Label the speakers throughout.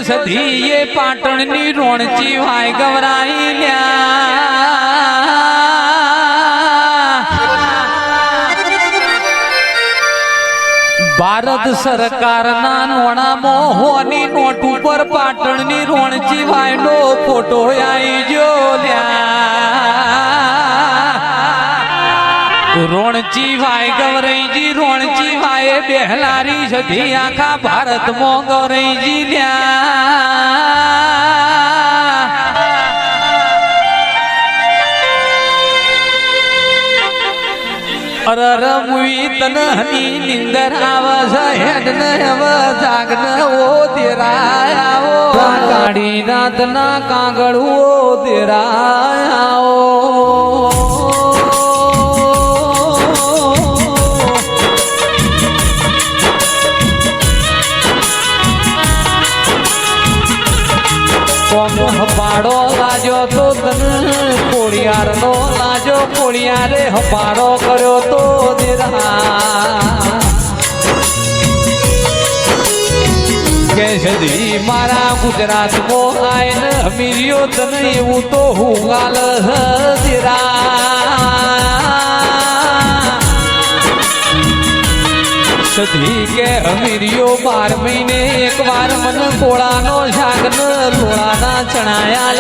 Speaker 1: સધી એ પાટણની રોણચી વાય ગવરાઈ લ્યા ભારત સરકારના નોણામાં હોની નોટ ઉપર પાટણની રોણચી વાયનો ફોટો આવી જો લ્યા રોણચી વાય ગવરાઈજી રોણચી વાય બેહલારી સધી આખા ભારતમાં ગવરાઈજી લ્યા અરર મુઈ તનહની નિંદર આવ હેડ ને હવ જાગન ઓ દેરાય આવો કાળી રાતના કાગળ ઓ દેરાય આવો હપાડો લાજો તો તન કોળિયાર નો લાજો કોળિયારે હપાડો કર્યો તો કે સદી મારા ગુજરાતમાં આયને અમીરિયો તન એવું તો હું ગાલ સધી કે અમીરિયો 12 મહિને એક વાર મન કોળાનો શાક ન લોળાના ચણાયાલ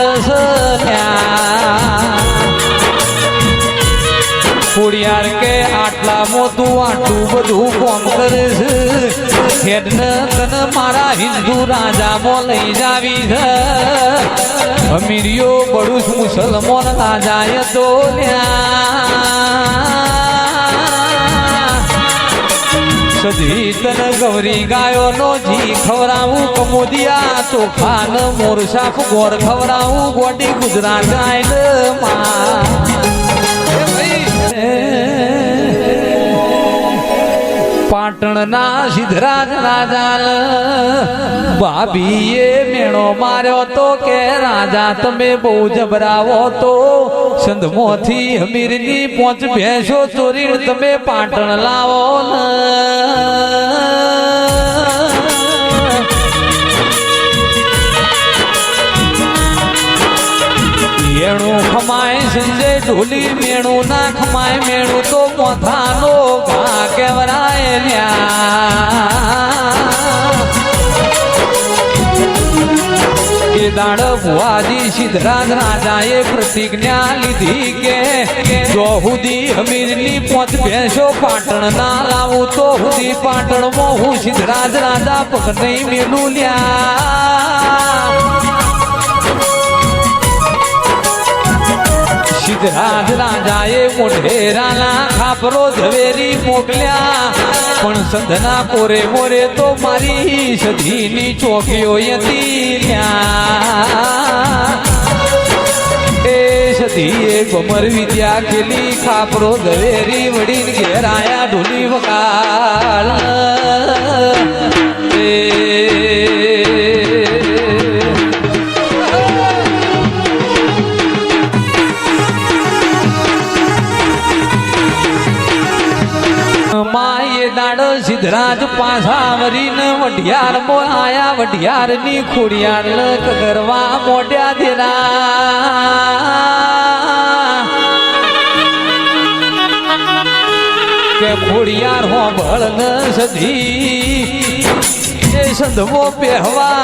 Speaker 1: ખોડિયાર કે આટલા મોટું આટલું બધું કોમ કરે છે તન મારા હિન્દુ રાજામાં લઈ જાવી છે અમીરિયો બડું મુસલમાન રાજાએ તો સધી તન ગૌરી ગાયો નો જી ખવરાવું કમોદિયા તો ખાન મોરસાફ ગોર ખવરાવું ગોડી ગુજરાત પાટણના સિદ્ધરાજ રાજા ભાભીએ મેણો માર્યો તો કે રાજા તમે બહુ જબરાવો તો સંધમોથી હમીરની 5 ભેંસો ચોરીને તમે પાટણ લાવો મેણું ખમાય સંજય ઢોલી મેણું ના ખમાય મેણું તો મોથાનો ઘા કેવરાય એ દાડ ભુવાજી સિદ્ધરાજ રાજાએ પ્રતિજ્ઞા લીધી કે જો સુધી હમીરની 5 ભેંસો પાટણ ના લાવું તો સુધી પાટણમાં હું સિદ્ધરાજ રાજા પગ નહીં મેલું લ્યા સિદ્ધરાજ રાજાએ મોઢેરાના ખાપરો ઝવેરી મોકલ્યા પણ સંધના કોરે મોરે તો મારી સધીની ચોકીઓ હતી એ સધીએ ગમર વિદ્યા ખેલી ખાપરો ઝવેરી વડીને ઘેરાયા ઢોલી વગાડ સિદ્ધરાજ પાછા વરીને વઢિયાર માં આયા વઢિયાર ની ખોડિયાર કરવા મોઢ્યા દેરા કે ખોડિયાર હો ભળ ન સધી એ સંધવો પહેવા